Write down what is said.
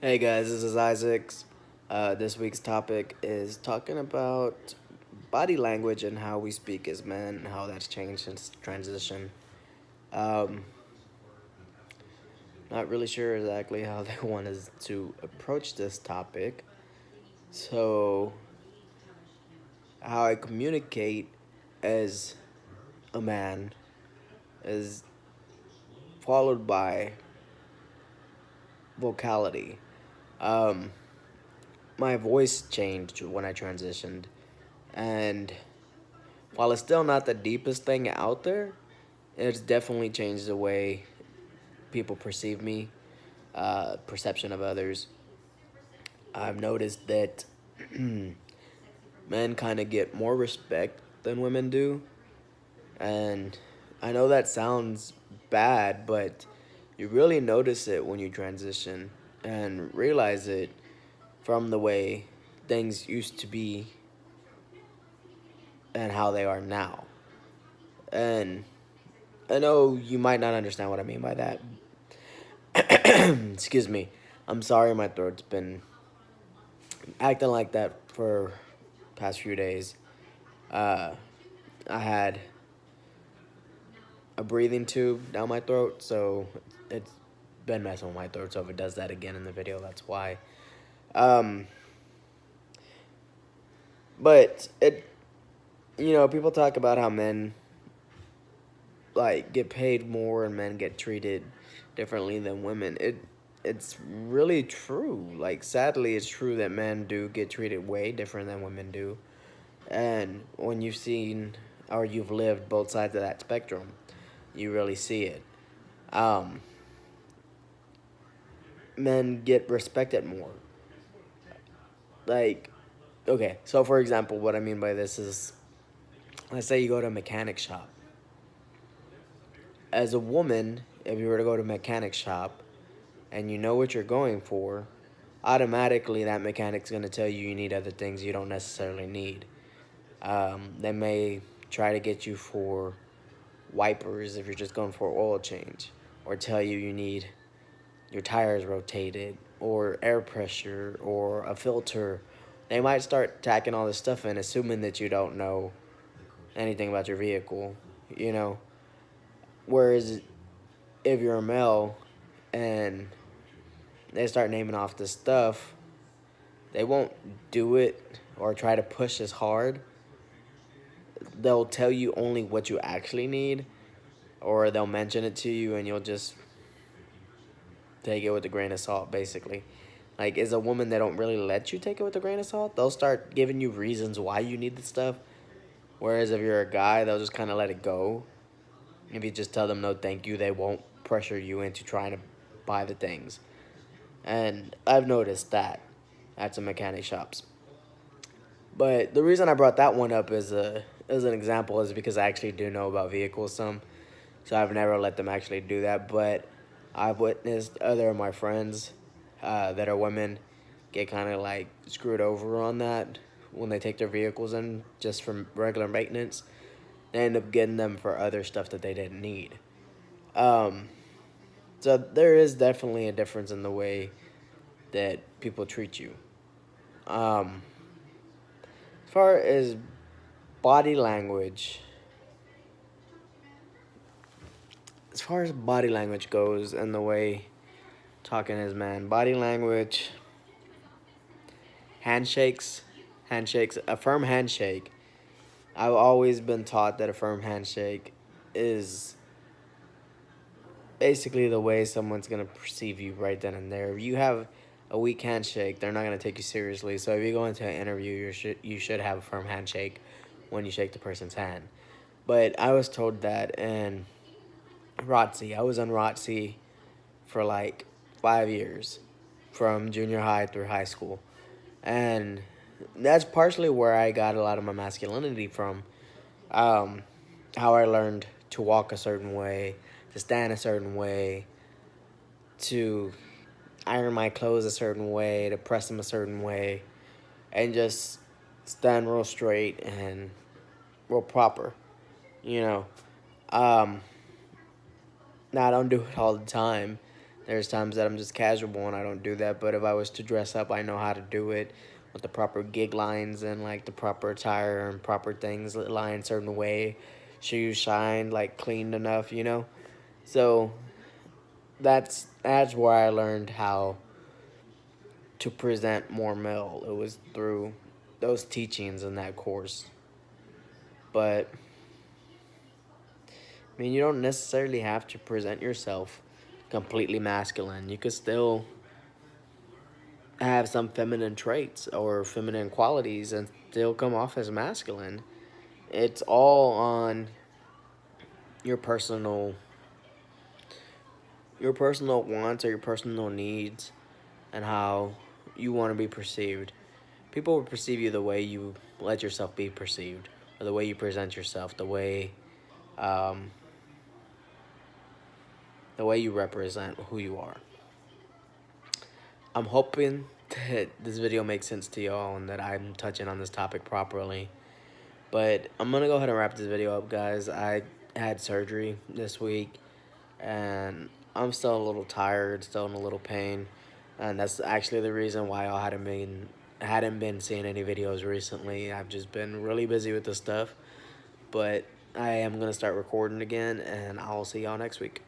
Hey guys, this is Izix. This week's topic is talking about body language and how we speak as men and how that's changed since transition. Um, Not really sure exactly how they want us to approach this topic. So, how I communicate as a man is followed by vocality. Um, my voice changed when I transitioned, and while it's still not the deepest thing out there, it's definitely changed the way people perceive me, perception of others. I've noticed that men kind of get more respect than women do. And I know that sounds bad, but you really notice it when you transition and realize it from the way things used to be and how they are now. And I know you might not understand what I mean by that. Excuse me. I'm sorry my throat's been acting like that for past few days. Uh, I had a breathing tube down my throat, so it's been messing with my throat. So if it does that again in the video, that's why. Um, but people talk about how men like get paid more and men get treated differently than women. It's really true. Like sadly, it's true that men do get treated way different than women do. And when you've seen or you've lived both sides of that spectrum, you really see it. Um, Men get respected more. Like, okay, so for example, what I mean by this is, let's say you go to a mechanic shop. As a woman, if you were to go to a mechanic shop and you know what you're going for, automatically that mechanic's going to tell you need other things you don't necessarily need. They may try to get you for wipers if you're just going for oil change, or tell you you need your tires rotated, or air pressure, or a filter. They might start tacking all this stuff in, assuming that you don't know anything about your vehicle, you know? Whereas if you're a male and they start naming off this stuff, they won't do it or try to push as hard. They'll tell you only what you actually need, or they'll mention it to you and you'll just take it with a grain of salt, basically. Like, as a woman, they don't really let you take it with a grain of salt. They'll start giving you reasons why you need the stuff. Whereas if you're a guy, they'll just kind of let it go. If you just tell them no thank you, they won't pressure you into trying to buy the things. And I've noticed that at some mechanic shops. But the reason I brought that one up as an example is because I actually do know about vehicles some. So I've never let them actually do that. But I've witnessed other of my friends that are women get kind of like screwed over on that when they take their vehicles in just from regular maintenance. They end up getting them for other stuff that they didn't need. Um, so there is definitely a difference in the way that people treat you. Um, as far as body language, as far as body language goes and the way talking is, man, body language, handshakes, a firm handshake. I've always been taught that a firm handshake is basically the way someone's going to perceive you right then and there. If you have a weak handshake, they're not going to take you seriously. So if you go into an interview, you should have a firm handshake when you shake the person's hand. But I was told that in ROTC. I was on ROTC for like 5 years, from junior high through high school. And that's partially where I got a lot of my masculinity from. Um, how I learned to walk a certain way, to stand a certain way, to iron my clothes a certain way, to press them a certain way, and just stand real straight and real proper, you know. Um, Now, I don't do it all the time. There's times that I'm just casual and I don't do that, but if I was to dress up, I know how to do it with the proper gig lines and like the proper attire and proper things lined a certain way, shoes shined like cleaned enough, you know. So that's where I learned how to present more male. It was through those teachings in that course. But I mean, you don't necessarily have to present yourself completely masculine. You could still have some feminine traits or feminine qualities and still come off as masculine. It's all on your personal wants or your personal needs and how you want to be perceived. People will perceive you the way you let yourself be perceived, or the way you present yourself, um, the way you represent who you are. I'm hoping that this video makes sense to y'all and that I'm touching on this topic properly. But I'm gonna go ahead and wrap this video up, guys. I had surgery this week and I'm still a little tired, still in a little pain. And that's actually the reason why I hadn't been seeing any videos recently. I've just been really busy with this stuff. But I am gonna start recording again and I'll see y'all next week.